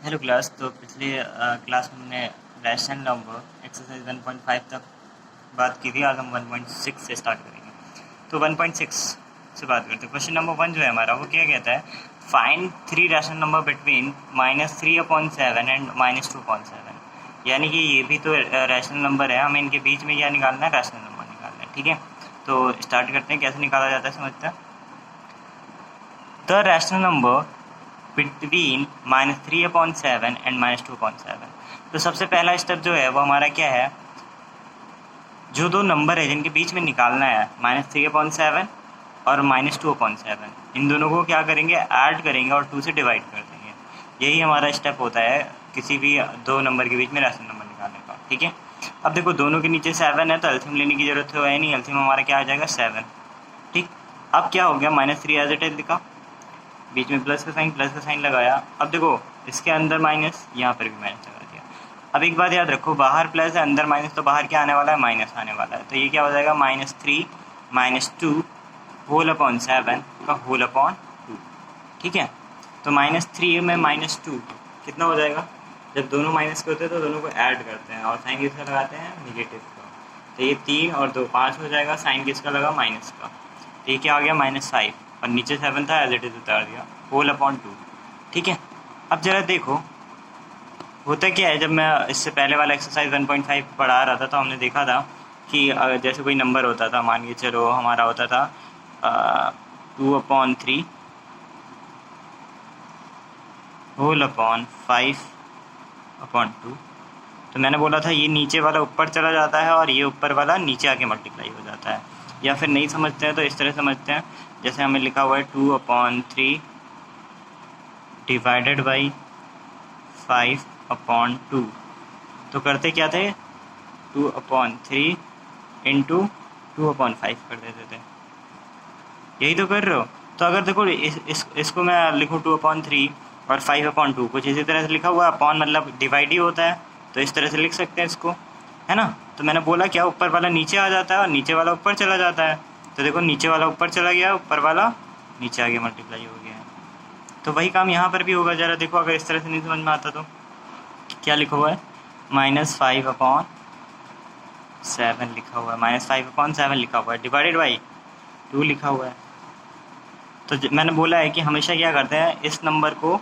Hello class. तो पिछले class में हमने रैशनल नंबर एक्सरसाइज 1.5 तक बात की थी। आज हम 1.6 से स्टार्ट करेंगे। तो 1.6 से बात करते हैं। क्वेश्चन नंबर 1 जो है हमारा, वो क्या कहता है, find 3 rational number between -3/7 and -2/7। यानी कि ये भी तो रैशनल नंबर है, हमें इनके बीच में क्या निकालना है, रैशनल नंबर निकालना है। ठीक है, तो स्टार्ट करते हैं। कैसे निकाला जाता है समझते हैं। The rational number between -3/7 and -2/7। तो सबसे पहला स्टेप जो है वो हमारा क्या है, जो दो नंबर है जिनके बीच में निकालना है, -3/7 और -2/7, इन दोनों को क्या करेंगे, ऐड करेंगे और 2 से डिवाइड कर देंगे। यही हमारा स्टेप होता है किसी भी दो नंबर के बीच में रैशनल नंबर निकालने का। ठीक है, अब देखो दोनों के नीचे 7 है तो एल्सियम लेने की जरूरत है नहीं, एल्सियम हमारा क्या आ जाएगा, 7। ठीक, अब क्या हो गया, -3 एज इट इज लिखा, बीच में प्लस का साइन लगाया। अब देखो इसके अंदर माइनस, यहाँ पर भी माइनस लगा दिया। अब एक बात याद रखो, बाहर प्लस है अंदर माइनस, तो बाहर क्या आने वाला है, माइनस आने वाला है। तो ये क्या हो जाएगा, -3 -2 होल अपॉन 7 का होल अपॉन 2। ठीक है, तो -3 में -2 कितना हो जाएगा, जब दोनों माइनस के होते हैं तो दोनों को ऐड करते हैं और साइन किसका लगाते हैं, निगेटिव का। तो ये 3 और 2 5 हो जाएगा, साइन किसका लगा, माइनस का। तो ये क्या आ गया, -5, और नीचे 7 था एज इट इज उतार दिया, होल अपॉन 2। ठीक है, अब जरा देखो होता क्या है, जब मैं इससे पहले वाला एक्सरसाइज 1.5 पढ़ा रहा था तो हमने देखा था कि जैसे कोई नंबर होता था, मान के चलो हमारा होता था 2/3 होल अपॉन 5/2। तो मैंने बोला था ये नीचे वाला ऊपर चला जाता है और ये ऊपर वाला नीचे आके मल्टीप्लाई हो जाता है। या फिर नहीं समझते हैं तो इस तरह समझते हैं, जैसे हमें लिखा हुआ है 2/3 डिवाइडेड बाई 5/2। तो करते क्या थे, 2/3 इंटू 2/5 कर देते थे। यही तो कर रहे हो। तो अगर देखो इसको मैं लिखूँ 2/3 और 5/2, कुछ इसी तरह से लिखा हुआ है, अपॉन मतलब डिवाइड ही होता है, तो इस तरह से लिख सकते हैं इसको, है ना। तो मैंने बोला क्या, ऊपर वाला नीचे आ जाता है और नीचे वाला ऊपर चला जाता है। तो देखो नीचे वाला ऊपर चला गया, ऊपर वाला नीचे आगे मल्टीप्लाई हो गया है। तो वही काम यहाँ पर भी होगा। ज़रा देखो, अगर इस तरह से नहीं समझ में आता तो क्या लिखा हुआ है, -5/7 लिखा हुआ है, -5/7 लिखा हुआ है, डिवाइडेड बाई 2 लिखा हुआ है। तो मैंने बोला है कि हमेशा क्या करते हैं, इस नंबर को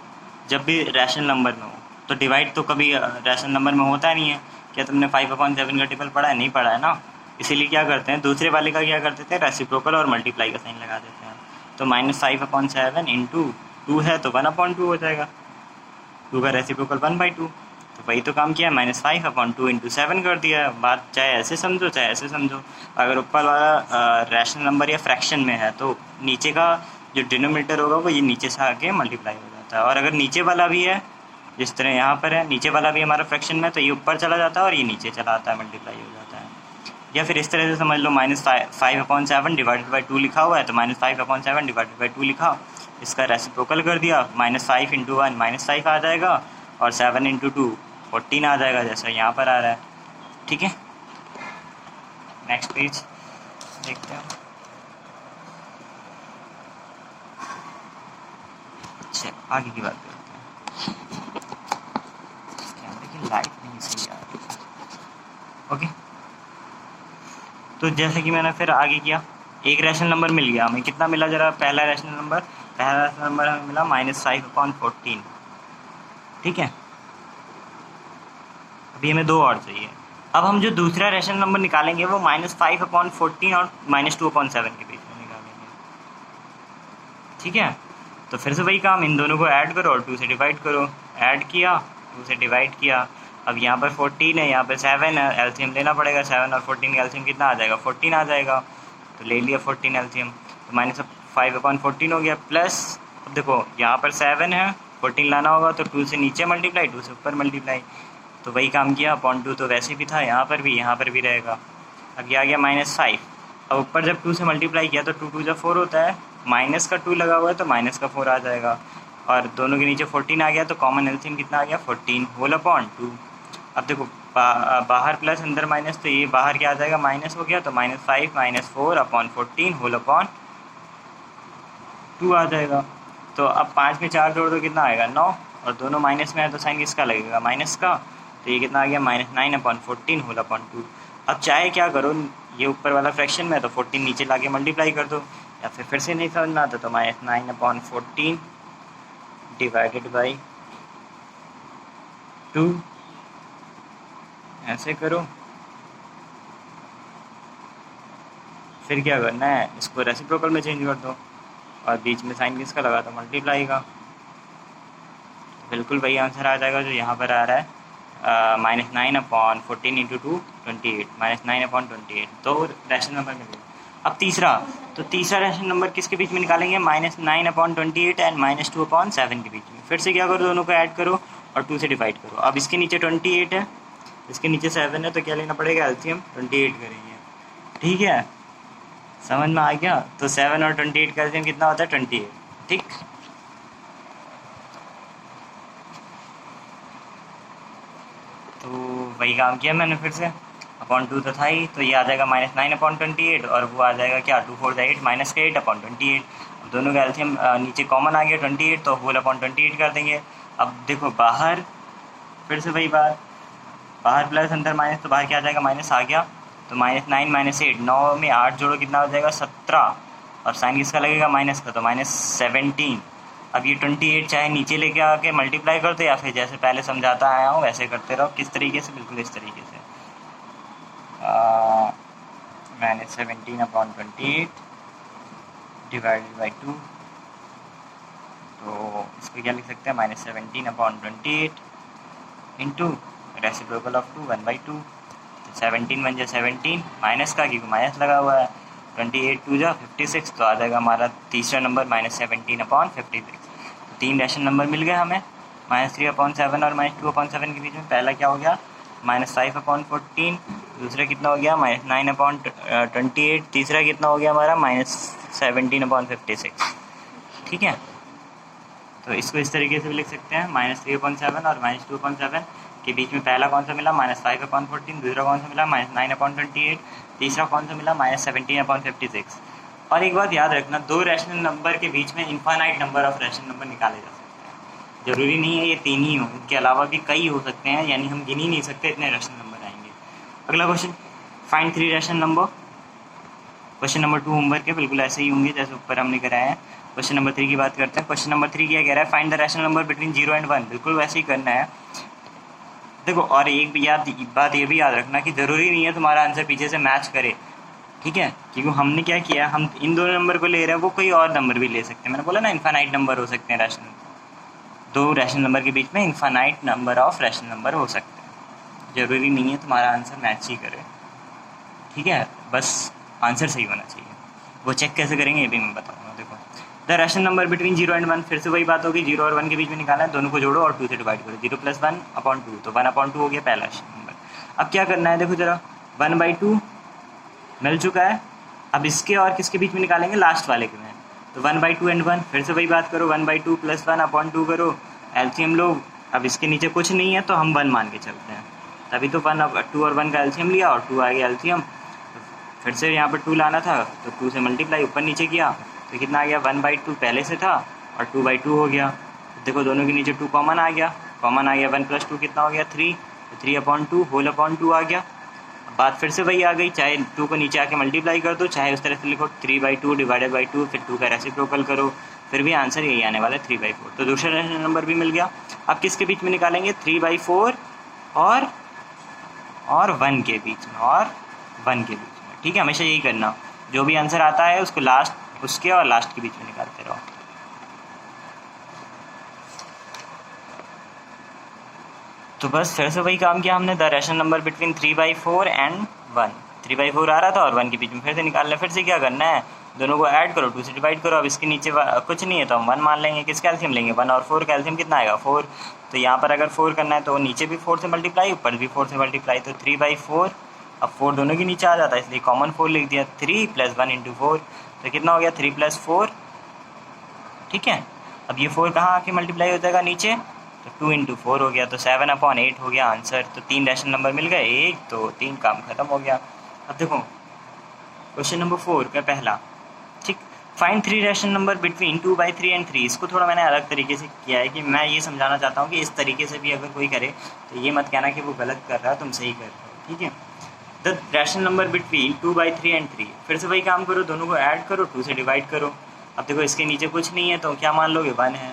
जब भी रैशनल नंबर में हो तो डिवाइड तो कभी रैशनल नंबर में होता नहीं है। क्या तुमने 5/7 का टेबल पढ़ा है, नहीं पढ़ा है ना। इसीलिए क्या करते हैं, दूसरे वाले का क्या करते थे, रेसिप्रोकल और मल्टीप्लाई का साइन लगा देते हैं। तो -5/7 इंटू 2 है तो 1/2 हो जाएगा, 2 का रेसिप्रोकल 1/2। तो वही तो काम किया, -5/2 इंटू 7 कर दिया। बात चाहे ऐसे समझो चाहे ऐसे समझो। अगर ऊपर वाला रैशनल नंबर या फ्रैक्शन में है तो नीचे का जो डिनोमिनेटर होगा वो ये नीचे से आके मल्टीप्लाई हो जाता है। और अगर नीचे वाला भी है, जिस तरह यहाँ पर है, नीचे वाला भी हमारा फ्रैक्शन में, तो ये ऊपर चला जाता है और ये नीचे चला आता है, मल्टीप्लाई हो जाता है। या फिर इस तरह से समझ लो, -5/7 डिवाइडेड बाई 2 लिखा हुआ है, तो -5/7 डिवाइडेड बाई 2 लिखा, इसका रेसिप्रोकल कर दिया, -5 इंटू 1 -5 आ जाएगा, और 7 इंटू 2 14 आ जाएगा, जैसा यहाँ पर आ रहा है। ठीक है, नेक्स्ट पेज देखते हैं। अच्छा, आगे की बात करते हैं। कैमरे की लाइट नहीं सही आ रही। ओके, तो जैसे कि मैंने फिर आगे किया, एक रैशनल नंबर मिल गया हमें। कितना मिला, जरा पहला रैशनल नंबर हमें मिला -5/14। ठीक है, अभी हमें 2 और चाहिए। अब हम जो दूसरा रैशनल नंबर निकालेंगे वो -5/14 और -2/7 के बीच में निकालेंगे। ठीक है, तो फिर से वही काम, इन दोनों को ऐड करो और 2 से डिवाइड करो। ऐड किया, 2 से डिवाइड किया। अब यहाँ पर 14 है, यहाँ पर 7 है, एलसीएम लेना पड़ेगा। 7 और 14 का एलसीएम कितना आ जाएगा, 14 आ जाएगा। तो ले लिया 14 एलसीएम, तो -5/14 हो गया। प्लस अब देखो यहाँ पर 7 है, 14 लाना होगा तो 2 से नीचे मल्टीप्लाई, 2 से ऊपर मल्टीप्लाई। तो वही काम किया, (2) तो वैसे भी था, यहाँ पर भी रहेगा। अब ये आ गया -5। अब ऊपर जब 2 से मल्टीप्लाई किया तो 2 2 4 होता है, माइनस का 2 लगा हुआ है तो माइनस का 4 आ जाएगा। और दोनों के नीचे 14 आ गया, तो कॉमन एलसीएम कितना आ गया, 14 होल अपॉन 2। अब देखो बाहर प्लस अंदर माइनस, तो ये बाहर क्या आ जाएगा, माइनस हो गया, तो -5 -4/14 होल अपॉन 2 आ जाएगा। तो अब 5 में 4 जोड़ दो कितना आएगा, 9। और दोनों माइनस में है तो साइन किसका लगेगा, माइनस का। तो ये कितना आ गया, -9/14 होल अपॉन 2। अब चाहे क्या करो, ये ऊपर वाला फ्रैक्शन में है तो 14 नीचे ला के मल्टीप्लाई कर दो, या फिर से नहीं समझ में आता तो -9/14 डिवाइडेड बाई 2 ऐसे करो। फिर क्या करना है, इसको रेसिप्रोकल में चेंज कर दो और बीच में साइन किसका लगा दो, मल्टीप्लाई का। बिल्कुल वही आंसर आ जाएगा जो यहाँ पर आ रहा है, -9/14 × 2 28, -9/28। दो रैशनल नंबर मिल गए। अब तीसरा, तो तीसरा रैशनल नंबर किसके बीच में निकालेंगे, -9/28 एंड -2/7 के बीच में। फिर से क्या करो, दोनों को ऐड करो और 2 से डिवाइड करो। अब इसके नीचे 28 है, इसके नीचे 7 है, तो क्या लेना पड़ेगा, एलसीएम 28 करेंगे। ठीक है, समझ में आ गया। तो 7 और 28 का एलसीएम कितना होता है, 28। ठीक, तो वही काम किया मैंने फिर से, अपॉन 2 तो था ही, तो ये आ जाएगा -9/28 और वो आ जाएगा क्या, 2 4 8 -8/28। अब दोनों का एलसीएम नीचे कॉमन आ गया 28, तो होल अपॉन 28 कर देंगे। अब देखो बाहर फिर से वही बात, बाहर प्लस अंदर माइनस, तो बाहर क्या आ जाएगा, माइनस आ गया। तो -9 -8, 9 में 8 जोड़ो कितना हो जाएगा, 17। और साइन किसका लगेगा, माइनस का, तो -17। अब ये 28 चाहे नीचे लेके आके मल्टीप्लाई कर दो, या फिर जैसे पहले समझाता आया हूँ वैसे करते रहो। किस तरीके से, बिल्कुल इस तरीके से, -17/28 डिवाइडेड बाई 2। तो इसको क्या लिख सकते हैं, -17/28 इंटू रेसिप्रोकल ऑफ 2 1/2। तो 17 बन जाए 17, माइनस का क्योंकि माइनस लगा हुआ है, 28 2 जा 56, तो आ जाएगा हमारा तीसरा नंबर -17/56। तो 3 रैशनल नंबर मिल गए हमें, -3/7 और -2/7 के बीच में। पहला क्या हो गया, -5/14, दूसरा कितना हो गया, -9/28, तीसरा कितना हो गया हमारा, -17/56। ठीक है, तो इसको इस तरीके से भी लिख सकते हैं, -3/7 और -2/7 के बीच में पहला कौन सा मिला, -5/14, दूसरा कौन सा मिला, -9/28, तीसरा कौन सा मिला, -17/56। और एक बात याद रखना, दो रैशनल नंबर के बीच में infinite number of rational number निकाले जा सकते हैं। जरूरी नहीं है ये 3 ही हो, इनके अलावा भी कई हो सकते हैं, यानी हम गिन ही नहीं सकते इतने रैशनल नंबर आएंगे। अगला question, find 3 rational number. Question number 2 homework के बिल्कुल ऐसे ही होंगे जैसे ऊपर हमने कराया है। क्वेश्चन नंबर 3 की बात करते हैं। क्वेश्चन नंबर 3 क्या कह रहा है, find the rational number between 0 and 1। बिल्कुल वैसे ही करना है। देखो, और एक भी बात ये भी याद रखना कि ज़रूरी नहीं है तुम्हारा आंसर पीछे से मैच करे, ठीक है, क्योंकि हमने क्या किया, हम इन दोनों नंबर को ले रहे हैं, वो कोई और नंबर भी ले सकते हैं। मैंने बोला ना, इन्फानाइट नंबर हो सकते हैं रैशनल, दो रैशनल नंबर के बीच में infinite number of rational number हो सकते हैं। ज़रूरी नहीं है तुम्हारा आंसर मैच ही करे, ठीक है, बस आंसर सही होना चाहिए। वो चेक कैसे करेंगे ये भी मैं बताऊँगा। देखो, the rational number between 0 and 1, फिर से वही बात होगी, 0 और 1 के बीच में निकालना है, दोनों को जोड़ो और 2 से डिवाइड करो। 0 + 1/2, तो 1/2 हो गया पहला नंबर। अब क्या करना है, देखो जरा, 1/2 मिल चुका है। अब इसके और किसके बीच में निकालेंगे, लास्ट वाले के में। तो 1/2 एंड 1, फिर से वही बात करो, 1/2 + 1/2 करो, एलसीएम लो। अब इसके नीचे कुछ नहीं है तो हम 1 मान के चलते हैं, तभी तो 2 और 1 का एलसीएम लिया और 2 आ गया एलसीएम। फिर से यहाँ पर 2 लाना था तो 2 से मल्टीप्लाई ऊपर नीचे किया, तो कितना आ गया, 1/2 पहले से था और 2/2 हो गया। तो देखो दोनों के नीचे 2 कॉमन आ गया, 1 + 2 कितना हो गया, 3, तो 3/2 होल अपॉन 2 आ गया। बात फिर से वही आ गई, चाहे 2 को नीचे आके मल्टीप्लाई कर दो, चाहे उस तरह से लिखो 3/2 डिवाइडेड बाई 2, फिर 2 का रेसिप्रोकल करो, फिर भी आंसर यही आने वाला है 3/4। तो दूसरा रैशनल नंबर भी मिल गया। अब किसके बीच में निकालेंगे, 3/4 और 1 के बीच में, और 1 के बीच में। ठीक है, हमेशा यही करना, जो भी आंसर आता है उसको लास्ट, उसके और लास्ट के बीच में निकालते रहो। तो बस फिर से वही काम किया हमने, the rational number between 3/4 and 1। 3/4 आ रहा था और 1 के बीच में फिर से निकालना है। फिर से क्या करना है, दोनों को ऐड करो, 2 से डिवाइड करो। अब इसके नीचे कुछ नहीं है तो हम 1 मान लेंगे। किसका एलसीएम लेंगे, 1 और 4 का एलसीएम कितना आएगा, 4। तो यहाँ पर अगर 4 करना है तो नीचे भी 4 से मल्टीप्लाई, ऊपर भी 4 से मल्टीप्लाई, तो 3/4। अब 4 दोनों के नीचे आ जाता है, इसलिए कॉमन 4 लिख दिया, 3 + 1 × 4, तो कितना हो गया, 3 + 4। ठीक है, अब ये 4 कहाँ आके मल्टीप्लाई हो जाएगा, नीचे, तो 2 × 4 हो गया, तो 7/8 हो गया आंसर। तो 3 रैशनल नंबर मिल गए, 1 2 3, काम खत्म हो गया। अब देखो क्वेश्चन नंबर 4 का पहला, ठीक, find 3 rational number between 2/3 and 3। इसको थोड़ा मैंने अलग तरीके से किया है कि मैं ये समझाना चाहता हूँ कि इस तरीके से भी अगर कोई करे तो ये मत कहना कि वो गलत कर रहा है, तुम सही कर रहे हो, ठीक है। The rational number between 2/3 and 3। फिर से वही काम करो, दोनों को ऐड करो, 2 से डिवाइड करो। अब देखो इसके नीचे कुछ नहीं है तो क्या मान लोगे, 1 है।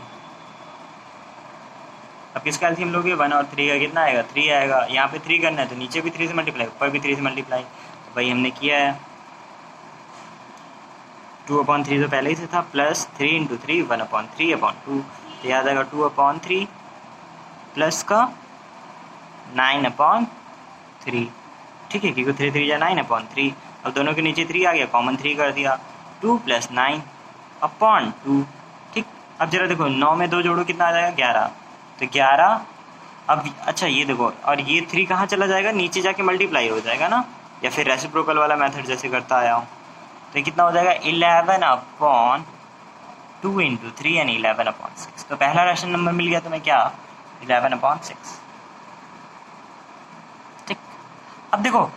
अब किसका एलसीएम लोगे, 1 और 3 का कितना आएगा, 3 आएगा। यहाँ पे 3 करना है तो नीचे भी 3 से मल्टीप्लाई, ऊपर भी 3 से मल्टीप्लाई, तो वही हमने किया है। 2/3 तो पहले ही से था, प्लस 3 × 3 1/3/2, तो याद आएगा 2/3 प्लस का 9/3, ठीक है, क्योंकि 3 3 या 9/3। अब दोनों के नीचे 3 आ गया, कॉमन 3 कर दिया, 2 + 9/2, ठीक। अब जरा देखो 9 में 2 जोड़ो कितना आ जाएगा, 11, तो 11। अब अच्छा ये देखो, और ये 3 कहाँ चला जाएगा, नीचे जाके मल्टीप्लाई हो जाएगा ना, या फिर रेसिप्रोकल वाला मेथड जैसे करता आया हूँ, तो कितना हो जाएगा 11/2 × 3 एंड 11/6। तो पहला रैशनल नंबर मिल गया तुम्हें क्या, 11/6, ठीक। अब देखो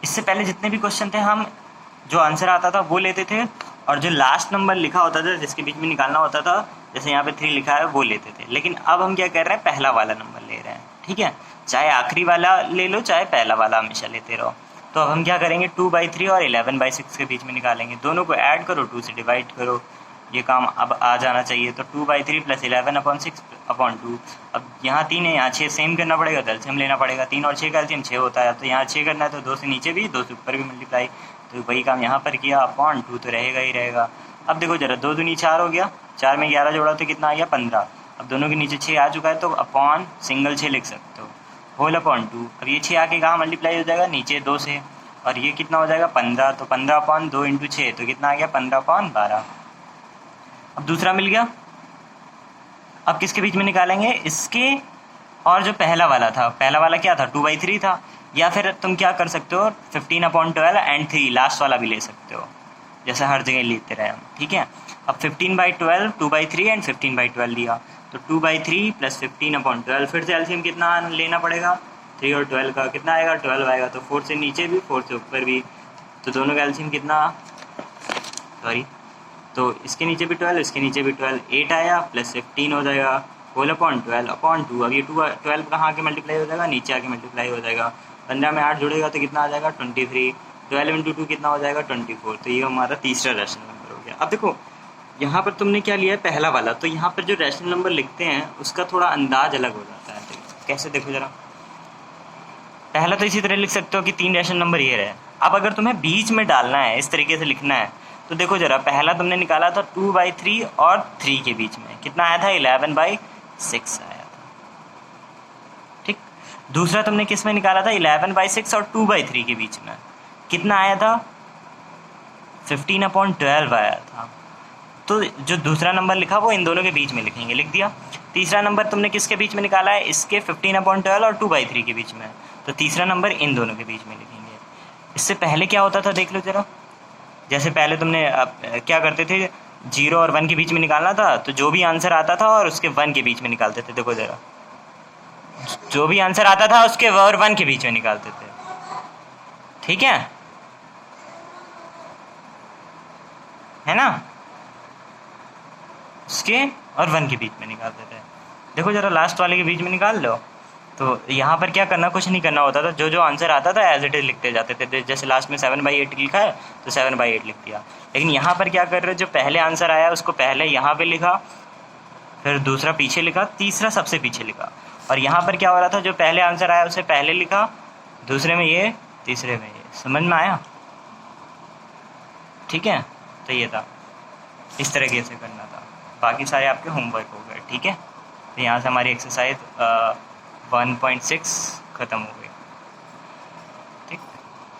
इससे पहले जितने भी क्वेश्चन थे हम जो आंसर आता था वो लेते थे, और जो लास्ट नंबर लिखा होता था जिसके बीच में निकालना होता था, जैसे यहाँ पे 3 लिखा है, वो लेते थे। लेकिन अब हम क्या कर रहे हैं, पहला वाला नंबर ले रहे हैं, ठीक है। चाहे आखिरी वाला ले लो, चाहे पहला वाला हमेशा लेते रहो। तो अब हम क्या करेंगे, 2/3 और 11/6 के बीच में निकालेंगे, दोनों को ऐड करो, 2 से डिवाइड करो, ये काम अब आ जाना चाहिए। तो 2/3 + 11/6/2। अब यहाँ 3 है, यहाँ 6, सेम करना पड़ेगा, तो एलसीएम लेना पड़ेगा। 3 और 6 का एलसीएम 6 होता है, तो यहाँ 6 करना है तो 2 से नीचे भी, 2 से ऊपर भी मल्टीप्लाई, तो वही काम यहाँ पर किया, /2 तो रहेगा ही रहेगा। अब देखो जरा 2 दूनी 4 हो गया, 4 में 11 जोड़ा तो कितना आ गया, 15। अब दोनों के नीचे 6 आ चुका है, तो अपॉन सिंगल 6 लिख सकते हो, होल/2। अब ये 6 आके कहाँ मल्टीप्लाई हो जाएगा, नीचे 2 से, और ये कितना हो जाएगा 15, तो 15/2 × 6, तो कितना आ गया 15/12। अब दूसरा मिल गया। अब किसके बीच में निकालेंगे, इसके और जो पहला वाला था, पहला वाला क्या था, 2/3 था, या फिर तुम क्या कर सकते हो, 15/12 एंड 3 लास्ट वाला भी ले सकते हो, जैसे हर जगह लेते रहे हम, ठीक है। अब 15/12, 2/3 एंड 15/12 लिया, तो 2/3 + 15/12, फिर से एलसीएम कितना लेना पड़ेगा, 3 और 12 का कितना आएगा, 12 आएगा, तो 4 से नीचे भी 4 से ऊपर भी, तो दोनों का एलसीएम कितना, सॉरी, तो इसके नीचे भी 12, इसके नीचे भी 12, 8 आया, प्लस 15 हो जाएगा, होल/12/2। अब ये 12 कहाँ आके मल्टीप्लाई हो जाएगा, नीचे आके मल्टीप्लाई हो जाएगा, 15 में 8 जुड़ेगा तो कितना आ जाएगा 23, 12 × 2 कितना हो जाएगा 24। तो ये हमारा तीसरा रैशनल नंबर हो गया। अब देखो यहाँ पर तुमने क्या लिया है, पहला वाला, तो यहाँ पर जो रैशनल नंबर लिखते हैं उसका थोड़ा अंदाज अलग हो जाता है। तो कैसे, देखो जरा, पहला तो इसी तरह लिख सकते हो कि 3 रैशनल नंबर ये रहे। अब अगर तुम्हें बीच में डालना है, इस तरीके से लिखना है, तो देखो जरा, पहला तुमने निकाला था 2/3 और 3 के बीच में, कितना आया था, 11/6 आया था, ठीक। दूसरा तुमने किस में निकाला था, 11/6 और 2/3 के बीच में, कितना आया था, 15/12 आया था। तो जो दूसरा नंबर लिखा वो इन दोनों के बीच में लिखेंगे, लिख दिया। तीसरा नंबर तुमने किसके बीच में निकाला है, इसके 15/12 और 2/3 के बीच में, तो तीसरा नंबर इन दोनों के बीच में लिखेंगे। इससे पहले क्या होता था, देख लो जरा, जैसे पहले तुमने क्या करते थे, 0 और 1 के बीच में निकालना था, तो जो भी आंसर आता था और उसके 1 के बीच में निकालते थे। देखो जरा, जो भी आंसर आता था उसके और 1 के बीच में निकालते थे, ठीक है ना, उसके और 1 के बीच में निकालते थे। देखो जरा लास्ट वाले के बीच में निकाल लो, तो यहाँ पर क्या करना, कुछ नहीं करना होता था, जो जो आंसर आता था एज इट इज लिखते जाते थे। जैसे लास्ट में 7/8 लिखा है तो 7/8 लिख दिया। लेकिन यहाँ पर क्या कर रहे हो, जो पहले आंसर आया उसको पहले यहाँ पे लिखा, फिर दूसरा पीछे लिखा, तीसरा सबसे पीछे लिखा। और यहाँ पर क्या हो रहा था, जो पहले आंसर आया उसे पहले लिखा, दूसरे में ये, तीसरे में ये। समझ में आया, ठीक है। तो ये था, इस तरीके से करना था। बाकी सारे आपके होमवर्क हो गए, ठीक है। तो यहाँ से हमारी एक्सरसाइज 1.6 ख़त्म हो गई।